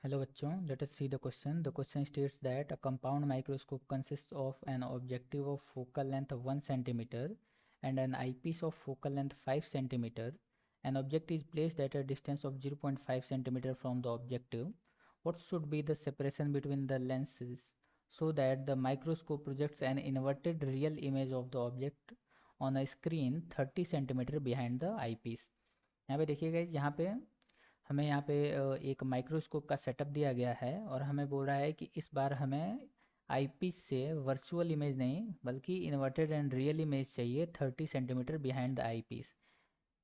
Hello bachchon, let us see the question. The question states that a compound microscope consists of an objective of focal length 1 centimeter and an eyepiece of focal length 5 centimeter. An object is placed at a distance of 0.5 centimeter from the objective. What should be the separation between the lenses so that the microscope projects an inverted real image of the object on a screen 30 centimeter behind the eyepiece? यहाँ पे देखिए guys, यहाँ पे हमें यहाँ पे एक microscope का सेटअप दिया गया है और हमें बोल रहा है कि इस बार हमें आईपीस से वर्चुअल इमेज नहीं बल्कि इन्वर्टेड एंड रियल इमेज चाहिए 30 सेंटीमीटर बिहाइंड द आईपीस।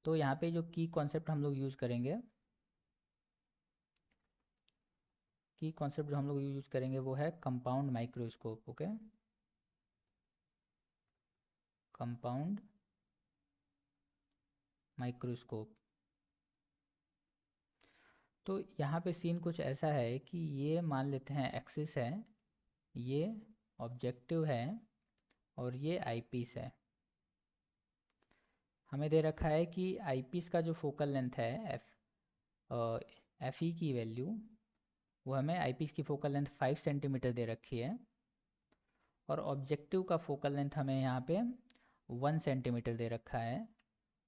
तो यहाँ पे जो की कॉन्सेप्ट हम लोग यूज़ करेंगे, की कॉन्सेप्ट जो हम लोग यूज़ करेंगे वो है compound microscope. Okay, compound microscope. तो यहाँ पे सीन कुछ ऐसा है कि ये मान लेते हैं एक्सिस है, ये ऑब्जेक्टिव है और ये आईपीस है। हमें दे रखा है कि आईपीस का जो फोकल लेंथ है एफ ई की वैल्यू, वो हमें आईपीस की फोकल लेंथ 5 सेंटीमीटर दे रखी है और ऑब्जेक्टिव का फोकल लेंथ हमें यहाँ पे 1 सेंटीमीटर दे रखा है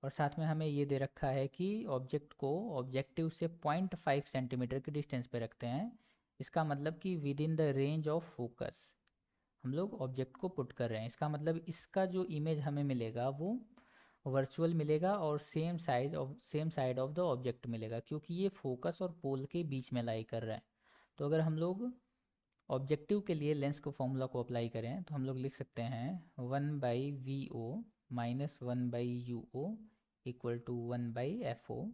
और साथ में हमें ये दे रखा है कि ऑब्जेक्ट को ऑब्जेक्टिव से 0.5 सेंटीमीटर की डिस्टेंस पे रखते हैं। इसका मतलब कि with in the range of focus हम लोग ऑब्जेक्ट को पुट कर रहे हैं। इसका मतलब इसका जो इमेज हमें मिलेगा वो वर्चुअल मिलेगा और same side of the object मिलेगा, क्योंकि ये फोकस और पोल के बीच में लाई कर रहा है। तो अगर हम लोग ऑब्जेक्टिव के लिए लेंस के फॉर्मूला को अप्लाई करें तो हम लोग लिख सकते हैं 1/VO minus 1/UO equal to 1/FO।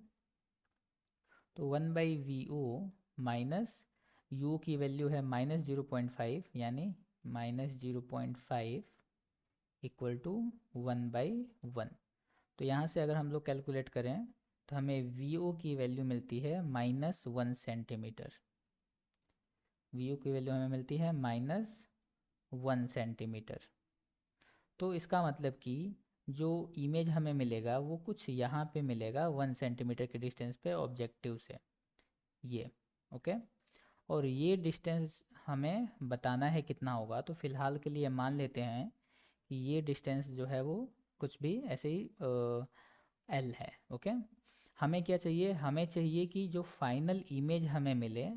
तो 1/VO माइनस U की वैल्यू है -0.5 यानी -0.5 इक्वल टू 1/1। तो यहाँ से अगर हम लोग कैलकुलेट करें तो हमें VO की वैल्यू मिलती है -1 सेंटीमीटर। VO की वैल्यू हमें मिलती है -1 सेंटीमीटर। तो इसका मतलब कि जो इमेज हमें मिलेगा वो कुछ यहाँ पे मिलेगा 1 सेंटीमीटर के डिस्टेंस पे ऑब्जेक्टिव से, ये। ओके, और ये डिस्टेंस हमें बताना है कितना होगा। तो फिलहाल के लिए मान लेते हैं कि ये डिस्टेंस जो है वो कुछ भी ऐसे ही एल है। ओके, हमें क्या चाहिए? हमें चाहिए कि जो फाइनल इमेज हमें मिले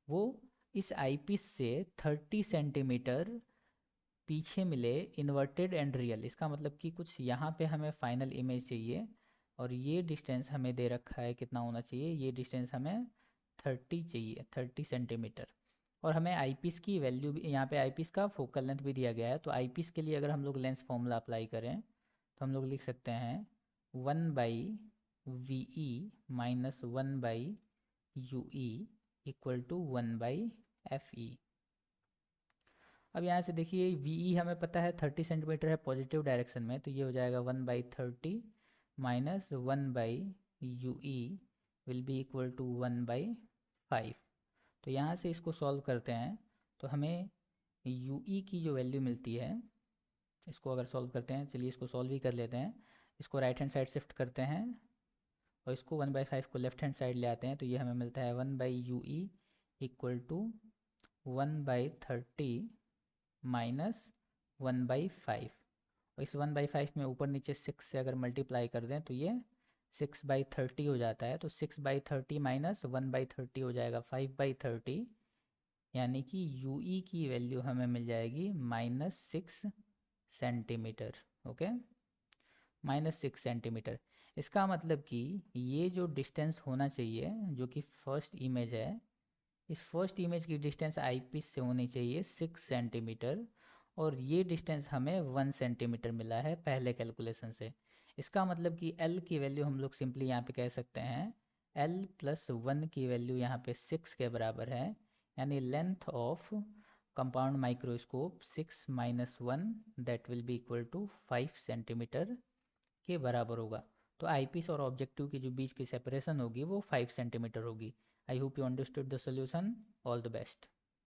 वो इस आईपीस से 30 सेंटीमीटर पीछे मिले, इन्वर्टेड एंड रियल। इसका मतलब कि कुछ यहाँ पे हमें फाइनल इमेज चाहिए और ये डिस्टेंस हमें दे रखा है कितना होना चाहिए, ये डिस्टेंस हमें 30 चाहिए, 30 सेंटीमीटर। और हमें आईपीस की वैल्यू भी, यहाँ पे आईपीस का फोकल लेंथ भी दिया गया है। तो आईपीस के लिए अगर हम लोग लेंस फॉर्मूला अप्लाई करें तो हम लोग लिख सकते हैं 1/VE minus 1/UE equal to 1/FE। अब यहाँ से देखिए VE हमें पता है 30 सेंटीमीटर है पॉजिटिव डायरेक्शन में, तो ये हो जाएगा 1/30 minus 1/UE will be equal to 1/5। तो यहाँ से इसको सॉल्व करते हैं तो हमें UE की जो वैल्यू मिलती है, इसको अगर सॉल्व करते हैं, चलिए इसको सॉल्व ही कर लेते हैं। इसको राइट हैंड साइड शिफ्ट करते हैं और इसको 1/5 को लेफ्ट हैंड साइड ले आते हैं, तो ये हमें मिलता है 1/UE इक्वल टू 1/30 माइनस 1/5। और इस 1/5 में ऊपर नीचे 6 से अगर मल्टीप्लाई कर दें तो ये 6/30 हो जाता है। तो 6/30 माइनस 1/30 हो जाएगा 5/30, यानी कि UE की वैल्यू हमें मिल जाएगी -6 सेंटीमीटर। Okay, -6 centimetre. इसका मतलब कि ये जो डिस्टेंस होना चाहिए जो कि फर्स्ट इमेज है, इस फर्स्ट इमेज की डिस्टेंस आईपीस से होनी चाहिए 6 सेंटीमीटर और ये डिस्टेंस हमें 1 सेंटीमीटर मिला है पहले कैलकुलेशन से। इसका मतलब कि L की वैल्यू हम लोग सिंपली यहाँ पे कह सकते हैं L + 1 की वैल्यू यहाँ पे 6 के बराबर है, यानी length of compound microscope 6 - 1 that will be equal to 5 centimetre के बराबर होगा। तो आईपीस और ऑब्जेक्टिव की जो बीच की सेपरेशन होगी वो 5 सेंटीमीटर होगी। I hope you understood the solution. All the best.